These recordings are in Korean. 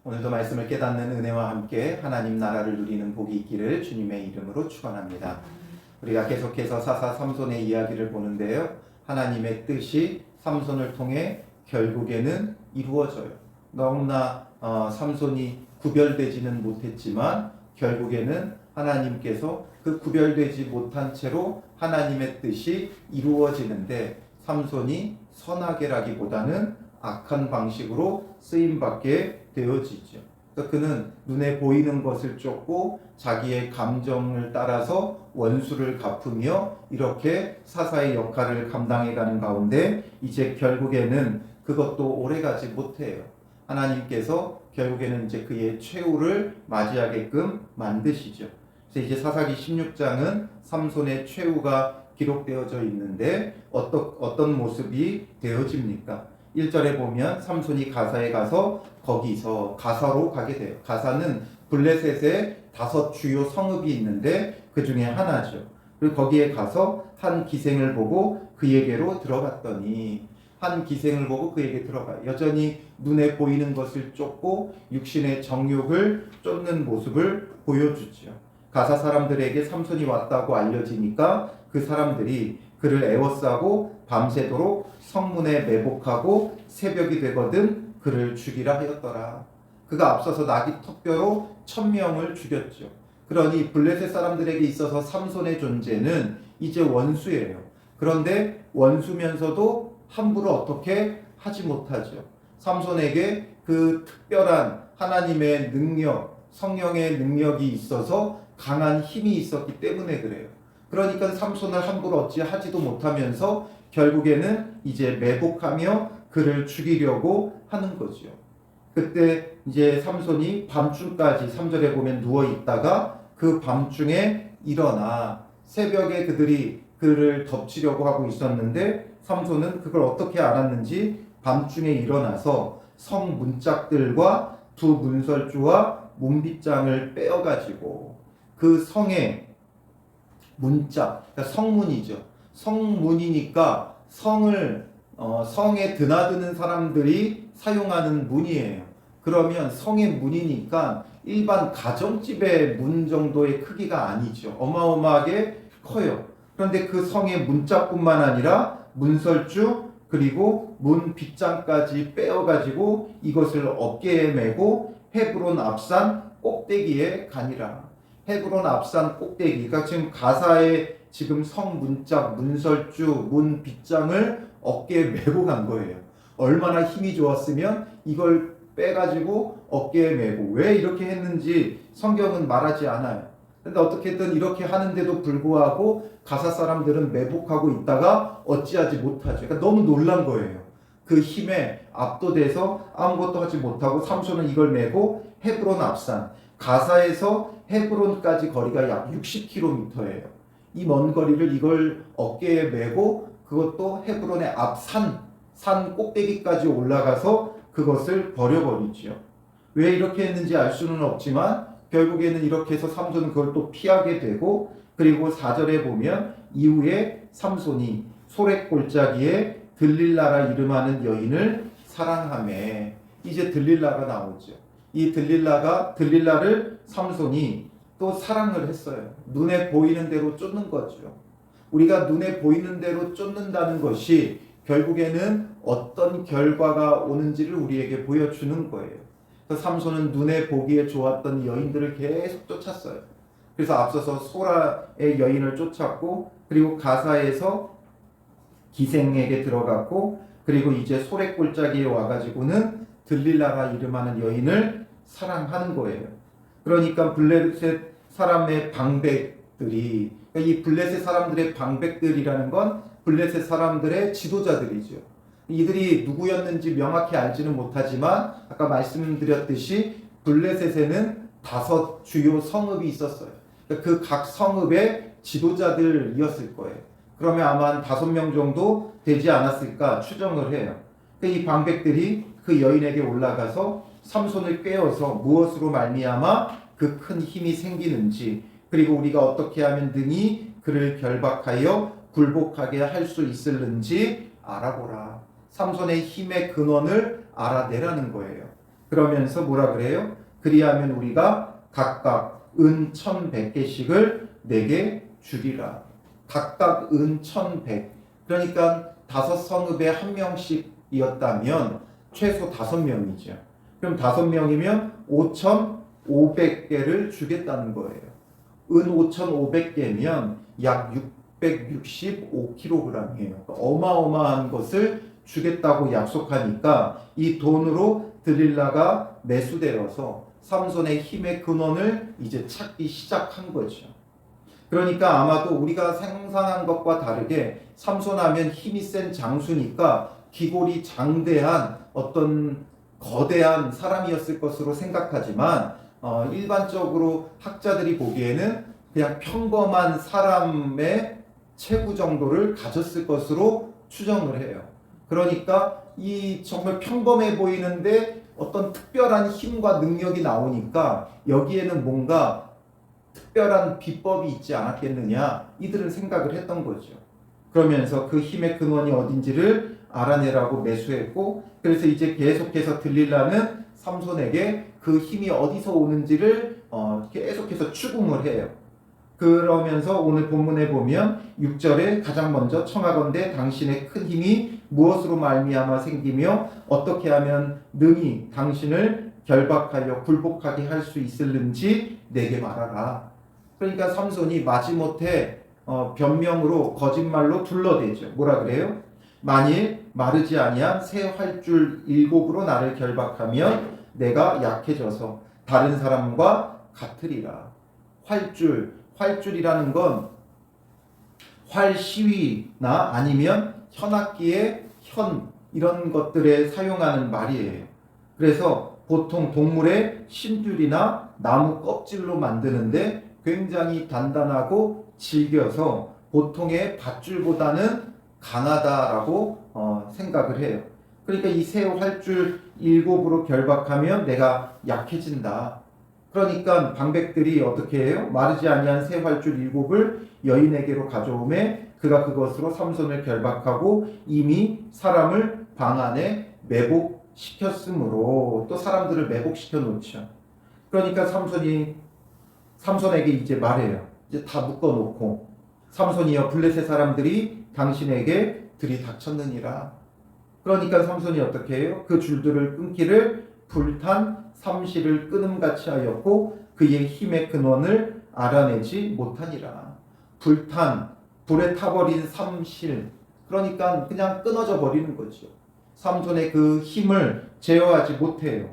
오늘도 말씀을 깨닫는 은혜와 함께 하나님 나라를 누리는 복이 있기를 주님의 이름으로 축원합니다. 우리가 계속해서 사사 삼손의 이야기를 보는데요. 하나님의 뜻이 삼손을 통해 결국에는 이루어져요. 너무나 삼손이 구별되지는 못했지만 결국에는 하나님께서 그 구별되지 못한 채로 하나님의 뜻이 이루어지는데 삼손이 선하게라기보다는 악한 방식으로 쓰임받게 되어지죠. 그래서 그는 눈에 보이는 것을 쫓고 자기의 감정을 따라서 원수를 갚으며 이렇게 사사의 역할을 감당해가는 가운데 이제 결국에는 그것도 오래가지 못해요. 하나님께서 결국에는 이제 그의 최후를 맞이하게끔 만드시죠. 그래서 이제 사사기 16장은 삼손의 최후가 기록되어져 있는데 어떤 모습이 되어집니까? 1절에 보면 삼손이 가사에 가서 거기서 가사로 가게 돼요. 가사는 블레셋에 5 주요 성읍이 있는데 그 중에 하나죠. 그리고 거기에 가서 한 기생을 보고 그에게로 들어갔더니 한 기생을 보고 그에게 들어가요. 여전히 눈에 보이는 것을 쫓고 육신의 정욕을 쫓는 모습을 보여주죠. 가사 사람들에게 삼손이 왔다고 알려지니까 그 사람들이 그를 애워싸고 밤새도록 성문에 매복하고 새벽이 되거든 그를 죽이라 하였더라. 그가 앞서서 나귀 턱뼈로 1000명을 죽였죠. 그러니 블레셋 사람들에게 있어서 삼손의 존재는 이제 원수예요. 그런데 원수면서도 함부로 어떻게 하지 못하죠. 삼손에게 그 특별한 하나님의 능력, 성령의 능력이 있어서 강한 힘이 있었기 때문에 그래요. 그러니까 삼손을 함부로 어찌하지도 못하면서 결국에는 이제 매복하며 그를 죽이려고 하는 거죠. 그때 이제 삼손이 밤중까지 3절에 보면 누워 있다가 그 밤중에 일어나 새벽에 그들이 그를 덮치려고 하고 있었는데 삼손은 그걸 어떻게 알았는지 밤중에 일어나서 성 문짝들과 2 문설주와 문빗장을 빼어가지고 그 성의 문짝, 그러니까 성문이죠. 성문이니까 성에 드나드는 사람들이 사용하는 문이에요. 그러면 성의 문이니까 일반 가정집의 문 정도의 크기가 아니죠. 어마어마하게 커요. 그런데 그 성의 문짝뿐만 아니라 문설주 그리고 문 빗장까지 빼어가지고 이것을 어깨에 메고 헤브론 앞산 꼭대기에 가니라. 헤브론 앞산 꼭대기, 그러니까 지금 가사에 지금 성 문짝, 문설주, 문 빗장을 어깨에 메고 간 거예요. 얼마나 힘이 좋았으면 이걸 빼가지고 어깨에 메고. 왜 이렇게 했는지 성경은 말하지 않아요. 근데 어떻게든 이렇게 하는데도 불구하고 가사 사람들은 매복하고 있다가 어찌하지 못하죠. 그러니까 너무 놀란 거예요. 그 힘에 압도돼서 아무것도 하지 못하고 삼손은 이걸 메고 헤브론 앞산, 가사에서 헤브론까지 거리가 약 60km예요. 이 먼 거리를 이걸 어깨에 메고 그것도 헤브론의 산 꼭대기까지 올라가서 그것을 버려버리죠. 왜 이렇게 했는지 알 수는 없지만 결국에는 이렇게 해서 삼손은 그걸 또 피하게 되고, 그리고 4절에 보면 이후에 삼손이 소랫골짜기에 들릴라라 이름하는 여인을 사랑하며, 이제 들릴라가 나오죠. 이 들릴라를 삼손이 또 사랑을 했어요. 눈에 보이는 대로 쫓는 거죠. 우리가 눈에 보이는 대로 쫓는다는 것이 결국에는 어떤 결과가 오는지를 우리에게 보여주는 거예요. 그래서 삼손은 눈에 보기에 좋았던 여인들을 계속 쫓았어요. 그래서 앞서서 소라의 여인을 쫓았고, 그리고 가사에서 기생에게 들어갔고, 그리고 이제 소랫골짜기에 와가지고는 들릴라가 이름하는 여인을 사랑하는 거예요. 그러니까 블레셋 사람의 방백들이, 이 블레셋 사람들의 방백들이라는 건 블레셋 사람들의 지도자들이죠. 이들이 누구였는지 명확히 알지는 못하지만 아까 말씀드렸듯이 블레셋에는 5 주요 성읍이 있었어요. 그 각 성읍의 지도자들이었을 거예요. 그러면 아마 한 5명 정도 되지 않았을까 추정을 해요. 이 방백들이 그 여인에게 올라가서 삼손을 꿰어서 무엇으로 말미암아 그 큰 힘이 생기는지, 그리고 우리가 어떻게 하면 능히 그를 결박하여 굴복하게 할 수 있을는지 알아보라. 삼손의 힘의 근원을 알아내라는 거예요. 그러면서 뭐라 그래요? 그리하면 우리가 각각 은 1100개씩을 내게 주리라. 각각 은 1100. 그러니까 5성읍에 한 명씩이었다면 최소 5명이죠. 그럼 5명이면 5,500개를 주겠다는 거예요. 은 5,500개면 약 665kg이에요. 어마어마한 것을 주겠다고 약속하니까 이 돈으로 들릴라가 매수되어서 삼손의 힘의 근원을 이제 찾기 시작한 거죠. 그러니까 아마도 우리가 상상한 것과 다르게 삼손하면 힘이 센 장수니까 기골이 장대한 어떤 거대한 사람이었을 것으로 생각하지만 일반적으로 학자들이 보기에는 그냥 평범한 사람의 체구 정도를 가졌을 것으로 추정을 해요. 그러니까 이 정말 평범해 보이는데 어떤 특별한 힘과 능력이 나오니까 여기에는 뭔가 특별한 비법이 있지 않았겠느냐 이들은 생각을 했던 거죠. 그러면서 그 힘의 근원이 어딘지를 알아내라고 매수했고, 그래서 이제 계속해서 들릴라는 삼손에게 그 힘이 어디서 오는지를 계속해서 추궁을 해요. 그러면서 오늘 본문에 보면 6절에 가장 먼저 청하건대 당신의 큰 힘이 무엇으로 말미암아 생기며 어떻게 하면 능히 당신을 결박하여 굴복하게 할 수 있을는지 내게 말하라. 그러니까 삼손이 마지못해 변명으로 거짓말로 둘러대죠. 뭐라 그래요? 만일 마르지 아니한 새 활줄 7으로 나를 결박하면 내가 약해져서 다른 사람과 같으리라. 활줄이라는 건 활시위나 아니면 현악기의 현 이런 것들에 사용하는 말이에요. 그래서 보통 동물의 심줄이나 나무 껍질로 만드는데 굉장히 단단하고 질겨서 보통의 밧줄보다는 강하다라고 생각을 해요. 그러니까 이 새 활줄 7으로 결박하면 내가 약해진다. 그러니까 방백들이 어떻게 해요? 마르지 아니한 새 활줄 7을 여인에게로 가져오매 그가 그것으로 삼손을 결박하고 이미 사람을 방 안에 매복시켰으므로 또 사람들을 매복시켜 놓죠. 그러니까 삼손에게 이제 말해요. 이제 다 묶어놓고 삼손이여 블레셋 사람들이 당신에게 들이닥쳤느니라. 그러니까 삼손이 어떻게 해요? 그 줄들을 끊기를 불탄 삼실을 끊음같이 하였고 그의 힘의 근원을 알아내지 못하니라. 불에 타버린 삼실, 그러니까 그냥 끊어져 버리는 거죠. 삼손의 그 힘을 제어하지 못해요.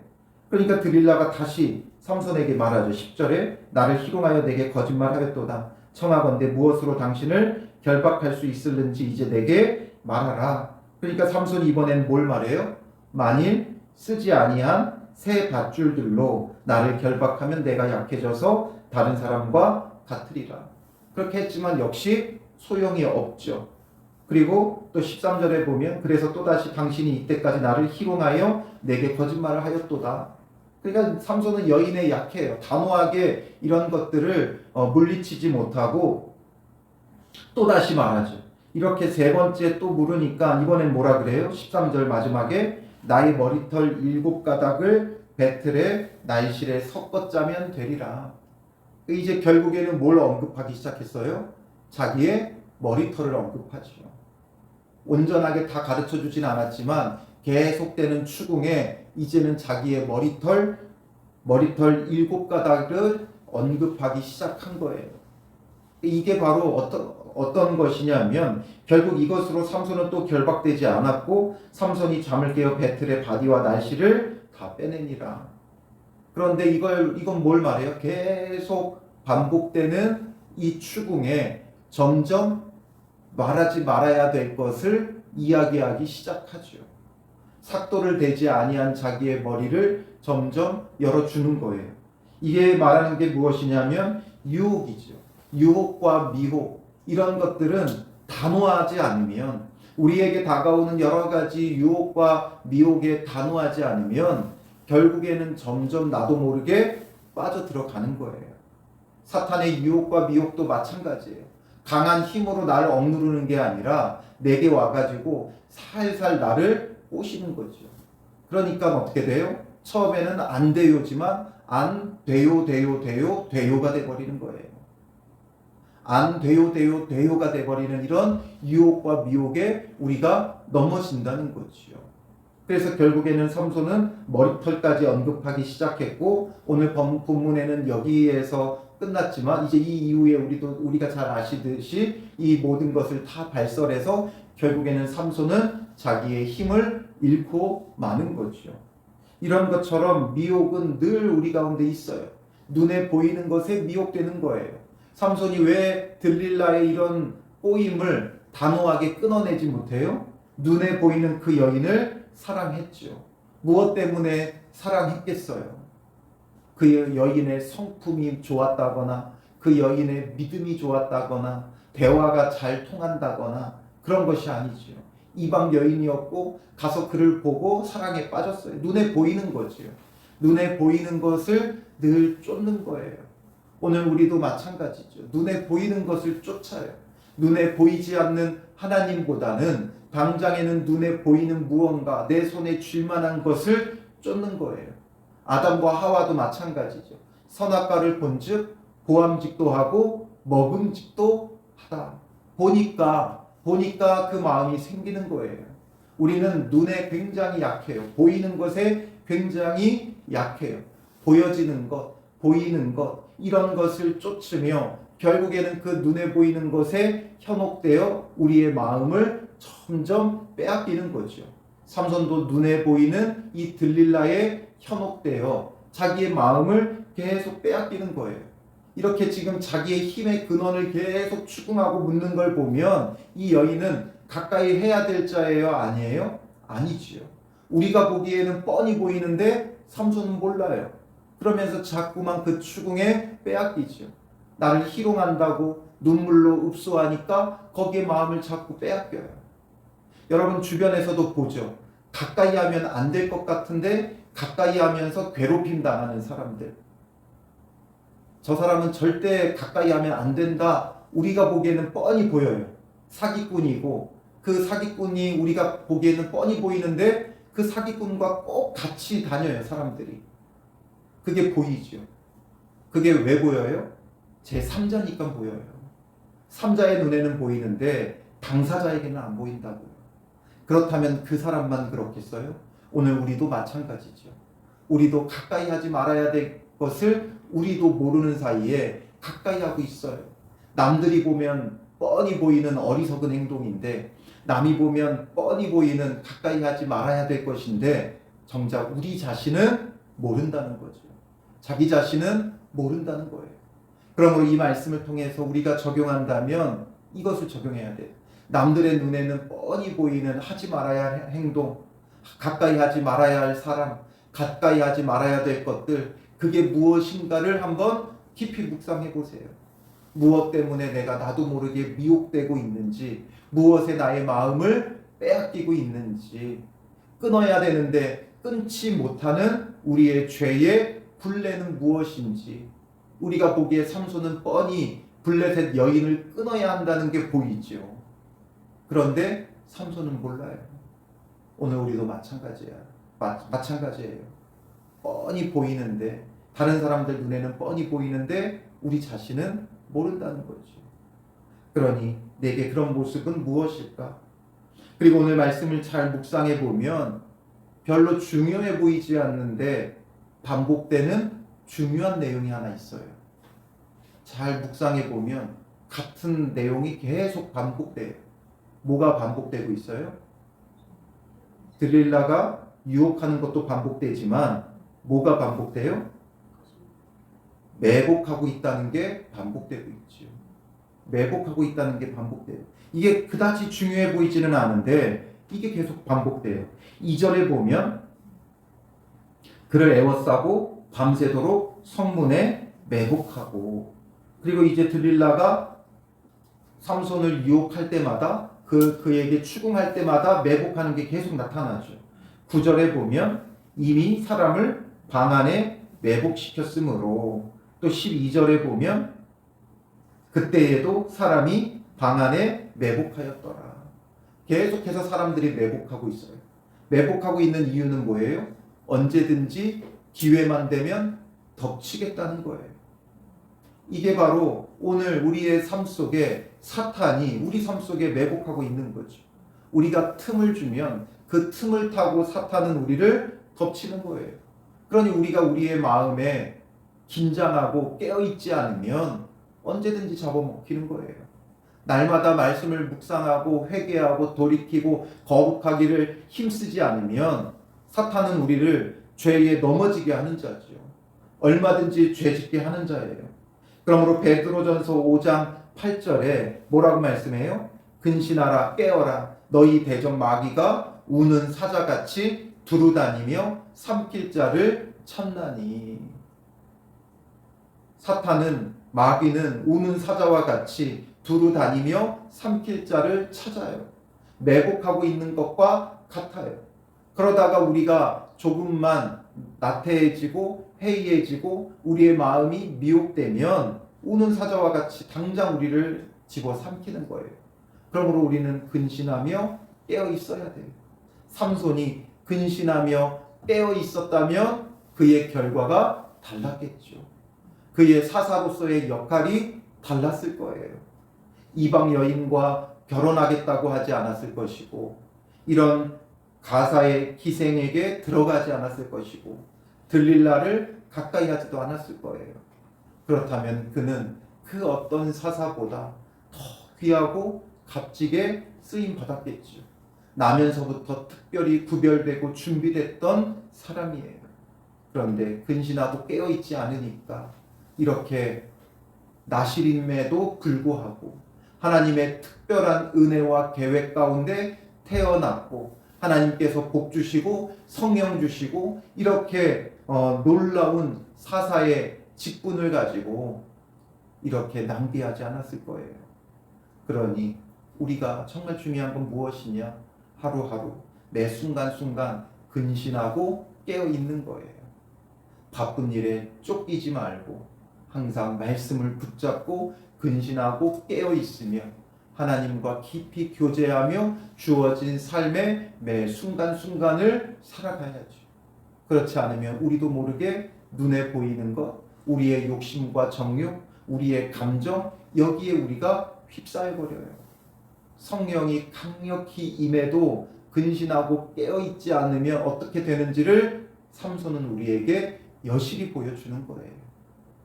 그러니까 드릴라가 다시 삼손에게 말하죠. 10절에 나를 희롱하여 내게 거짓말하였도다. 청하건대 무엇으로 당신을 결박할 수 있을는지 이제 내게 말하라. 그러니까 삼손이 이번엔 뭘 말해요? 만일 쓰지 아니한 새 밧줄들로 나를 결박하면 내가 약해져서 다른 사람과 같으리라. 그렇게 했지만 역시 소용이 없죠. 그리고 또 13절에 보면 그래서 또다시 당신이 이때까지 나를 희롱하여 내게 거짓말을 하였도다. 그러니까 삼손은 여인에 약해요. 단호하게 이런 것들을 물리치지 못하고 또다시 말하죠. 이렇게 세 번째 또 물으니까 이번엔 뭐라 그래요? 13절 마지막에 나의 머리털 7가닥을 배틀에 날실에 섞어 짜면 되리라. 이제 결국에는 뭘 언급하기 시작했어요? 자기의 머리털을 언급하죠. 온전하게 다 가르쳐 주진 않았지만 계속되는 추궁에 이제는 자기의 머리털 7가닥을 언급하기 시작한 거예요. 이게 바로 어떤 것이냐면 결국 이것으로 삼손은 또 결박되지 않았고 삼손이 잠을 깨어 배틀의 바디와 날씨를 다 빼내니라. 그런데 이건 뭘 말해요? 계속 반복되는 이 추궁에 점점 말하지 말아야 될 것을 이야기하기 시작하죠. 삭도를 대지 아니한 자기의 머리를 점점 열어주는 거예요. 이게 말하는 게 무엇이냐면 유혹이죠. 유혹과 미혹 이런 것들은 단호하지 않으면 우리에게 다가오는 여러 가지 유혹과 미혹에 단호하지 않으면 결국에는 점점 나도 모르게 빠져들어가는 거예요. 사탄의 유혹과 미혹도 마찬가지예요. 강한 힘으로 나를 억누르는 게 아니라 내게 와가지고 살살 나를 꼬시는 거죠. 그러니까 어떻게 돼요? 처음에는 안 돼요지만 안 돼요 돼요가 돼버리는 거예요. 안 돼요 돼요가 돼버리는 이런 유혹과 미혹에 우리가 넘어진다는 거지요. 그래서 결국에는 삼손은 머리털까지 언급하기 시작했고, 오늘 본문에는 여기에서 끝났지만 이제 이 이후에 우리가 잘 아시듯이 이 모든 것을 다 발설해서 결국에는 삼손은 자기의 힘을 잃고 마는 거죠. 이런 것처럼 미혹은 늘 우리 가운데 있어요. 눈에 보이는 것에 미혹되는 거예요. 삼손이 왜 들릴라의 이런 꼬임을 단호하게 끊어내지 못해요? 눈에 보이는 그 여인을 사랑했죠. 무엇 때문에 사랑했겠어요? 그 여인의 성품이 좋았다거나, 그 여인의 믿음이 좋았다거나, 대화가 잘 통한다거나 그런 것이 아니지요. 이방 여인이었고 가서 그를 보고 사랑에 빠졌어요. 눈에 보이는 거지요. 눈에 보이는 것을 늘 쫓는 거예요. 오늘 우리도 마찬가지죠. 눈에 보이는 것을 쫓아요. 눈에 보이지 않는 하나님보다는 당장에는 눈에 보이는 무언가, 내 손에 쥘 만한 것을 쫓는 거예요. 아담과 하와도 마찬가지죠. 선악과를 본즉 보암직도 하고 먹음직도 하다. 보니까 그 마음이 생기는 거예요. 우리는 눈에 굉장히 약해요. 보이는 것에 굉장히 약해요. 보여지는 것, 보이는 것, 이런 것을 쫓으며 결국에는 그 눈에 보이는 것에 현혹되어 우리의 마음을 점점 빼앗기는 거죠. 삼손도 눈에 보이는 이 들릴라에 현혹되어 자기의 마음을 계속 빼앗기는 거예요. 이렇게 지금 자기의 힘의 근원을 계속 추궁하고 묻는 걸 보면 이 여인은 가까이 해야 될 자예요? 아니에요? 아니지요. 우리가 보기에는 뻔히 보이는데 삼손은 몰라요. 그러면서 자꾸만 그 추궁에 빼앗기죠. 나를 희롱한다고 눈물로 읍소하니까 거기에 마음을 자꾸 빼앗겨요. 여러분 주변에서도 보죠. 가까이 하면 안 될 것 같은데 가까이 하면서 괴롭힘 당하는 사람들. 저 사람은 절대 가까이 하면 안 된다. 우리가 보기에는 뻔히 보여요. 사기꾼이고 그 사기꾼이 우리가 보기에는 뻔히 보이는데 그 사기꾼과 꼭 같이 다녀요, 사람들이. 그게 보이죠. 그게 왜 보여요? 제3자니까 보여요. 3자의 눈에는 보이는데 당사자에게는 안 보인다고요. 그렇다면 그 사람만 그렇겠어요? 오늘 우리도 마찬가지죠. 우리도 가까이 하지 말아야 될 것을 우리도 모르는 사이에 가까이 하고 있어요. 남들이 보면 뻔히 보이는 어리석은 행동인데, 남이 보면 뻔히 보이는 가까이 하지 말아야 될 것인데 정작 우리 자신은 모른다는 거죠. 자기 자신은 모른다는 거예요. 그러므로 이 말씀을 통해서 우리가 적용한다면 이것을 적용해야 돼요. 남들의 눈에는 뻔히 보이는 하지 말아야 할 행동, 가까이 하지 말아야 할 사람, 가까이 하지 말아야 될 것들, 그게 무엇인가를 한번 깊이 묵상해 보세요. 무엇 때문에 내가 나도 모르게 미혹되고 있는지, 무엇에 나의 마음을 빼앗기고 있는지, 끊어야 되는데 끊지 못하는 우리의 죄의 굴레는 무엇인지. 우리가 보기에 삼손은 뻔히 블레셋 여인을 끊어야 한다는 게 보이죠. 그런데 삼손은 몰라요. 오늘 우리도 마찬가지예요. 뻔히 보이는데, 다른 사람들 눈에는 뻔히 보이는데 우리 자신은 모른다는 거죠. 그러니 내게 그런 모습은 무엇일까? 그리고 오늘 말씀을 잘 묵상해 보면 별로 중요해 보이지 않는데 반복되는 중요한 내용이 하나 있어요. 잘 묵상해 보면 같은 내용이 계속 반복돼요. 뭐가 반복되고 있어요? 들릴라가 유혹하는 것도 반복되지만 뭐가 반복돼요? 매복하고 있다는 게 반복되고 있죠. 매복하고 있다는 게 반복돼요. 이게 그다지 중요해 보이지는 않은데 이게 계속 반복돼요. 2절에 보면 그를 에워싸고 밤새도록 성문에 매복하고, 그리고 이제 들릴라가 삼손을 유혹할 때마다 그에게 추궁할 때마다 매복하는 게 계속 나타나죠. 9절에 보면 이미 사람을 방 안에 매복시켰으므로, 또 12절에 보면 그때에도 사람이 방 안에 매복하였더라. 계속해서 사람들이 매복하고 있어요. 매복하고 있는 이유는 뭐예요? 언제든지 기회만 되면 덮치겠다는 거예요. 이게 바로 오늘 우리의 삶 속에 사탄이 우리 삶 속에 매복하고 있는 거죠. 우리가 틈을 주면 그 틈을 타고 사탄은 우리를 덮치는 거예요. 그러니 우리가 우리의 마음에 긴장하고 깨어있지 않으면 언제든지 잡아먹히는 거예요. 날마다 말씀을 묵상하고 회개하고 돌이키고 거룩하기를 힘쓰지 않으면 사탄은 우리를 죄에 넘어지게 하는 자죠. 얼마든지 죄짓게 하는 자예요. 그러므로 베드로전서 5장 8절에 뭐라고 말씀해요? 근신하라 깨어라 너희 대적 마귀가 우는 사자같이 두루다니며 삼킬 자를 찾나니. 사탄은 마귀는 우는 사자와 같이 두루다니며 삼킬 자를 찾아요. 매복하고 있는 것과 같아요. 그러다가 우리가 조금만 나태해지고 해이해지고 우리의 마음이 미혹되면 우는 사자와 같이 당장 우리를 집어삼키는 거예요. 그러므로 우리는 근신하며 깨어 있어야 돼요. 삼손이 근신하며 깨어 있었다면 그의 결과가 달랐겠죠. 그의 사사로서의 역할이 달랐을 거예요. 이방 여인과 결혼하겠다고 하지 않았을 것이고 이런 가사의 희생에게 들어가지 않았을 것이고 들릴라를 가까이 하지도 않았을 거예요. 그렇다면 그는 그 어떤 사사보다 더 귀하고 값지게 쓰임 받았겠죠. 나면서부터 특별히 구별되고 준비됐던 사람이에요. 그런데 근신하고 깨어있지 않으니까 이렇게 나실임에도 불구하고 하나님의 특별한 은혜와 계획 가운데 태어났고 하나님께서 복 주시고 성령 주시고 이렇게 놀라운 사사의 직분을 가지고 이렇게 낭비하지 않았을 거예요. 그러니 우리가 정말 중요한 건 무엇이냐? 하루하루 매 순간순간 근신하고 깨어 있는 거예요. 바쁜 일에 쫓기지 말고 항상 말씀을 붙잡고 근신하고 깨어 있으며 하나님과 깊이 교제하며 주어진 삶의 매 순간순간을 살아가야죠. 그렇지 않으면 우리도 모르게 눈에 보이는 것, 우리의 욕심과 정욕, 우리의 감정 여기에 우리가 휩싸여버려요. 성령이 강력히 임해도 근신하고 깨어있지 않으면 어떻게 되는지를 삼손은 우리에게 여실히 보여주는 거예요.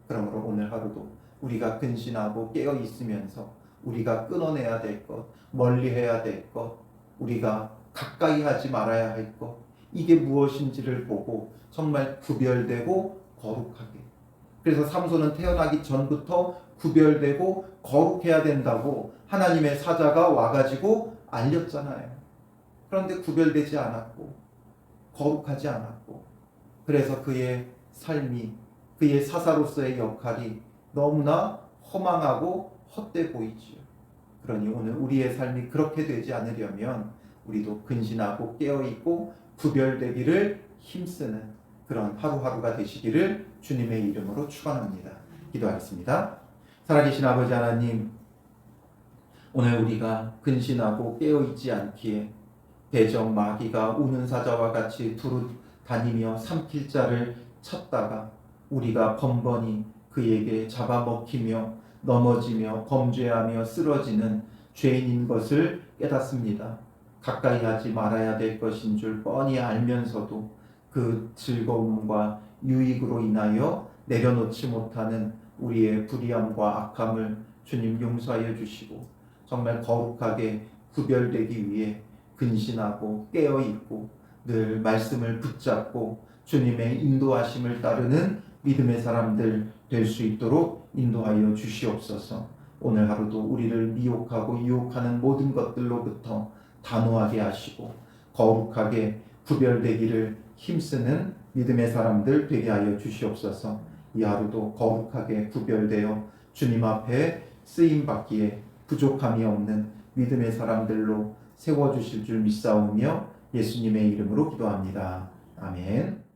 그러므로 오늘 하루도 우리가 근신하고 깨어있으면서 우리가 끊어내야 될 것, 멀리해야 될 것, 우리가 가까이 하지 말아야 할 것, 이게 무엇인지를 보고 정말 구별되고 거룩하게. 그래서 삼손은 태어나기 전부터 구별되고 거룩해야 된다고 하나님의 사자가 와가지고 알렸잖아요. 그런데 구별되지 않았고 거룩하지 않았고 그래서 그의 삶이 그의 사사로서의 역할이 너무나 허망하고 헛돼 보이지요. 그러니 오늘 우리의 삶이 그렇게 되지 않으려면 우리도 근신하고 깨어있고 구별되기를 힘쓰는 그런 하루하루가 되시기를 주님의 이름으로 축원합니다. 기도하겠습니다. 살아계신 아버지 하나님, 오늘 우리가 근신하고 깨어있지 않기에 대적 마귀가 우는 사자와 같이 두루 다니며 삼킬 자를 찾다가 우리가 번번이 그에게 잡아먹히며 넘어지며 범죄하며 쓰러지는 죄인인 것을 깨닫습니다. 가까이 하지 말아야 될 것인 줄 뻔히 알면서도 그 즐거움과 유익으로 인하여 내려놓지 못하는 우리의 불의함과 악함을 주님 용서하여 주시고 정말 거룩하게 구별되기 위해 근신하고 깨어있고 늘 말씀을 붙잡고 주님의 인도하심을 따르는 믿음의 사람들 될 수 있도록 인도하여 주시옵소서. 오늘 하루도 우리를 미혹하고 유혹하는 모든 것들로부터 단호하게 하시고 거룩하게 구별되기를 힘쓰는 믿음의 사람들 되게 하여 주시옵소서. 이 하루도 거룩하게 구별되어 주님 앞에 쓰임받기에 부족함이 없는 믿음의 사람들로 세워주실 줄 믿사오며 예수님의 이름으로 기도합니다. 아멘.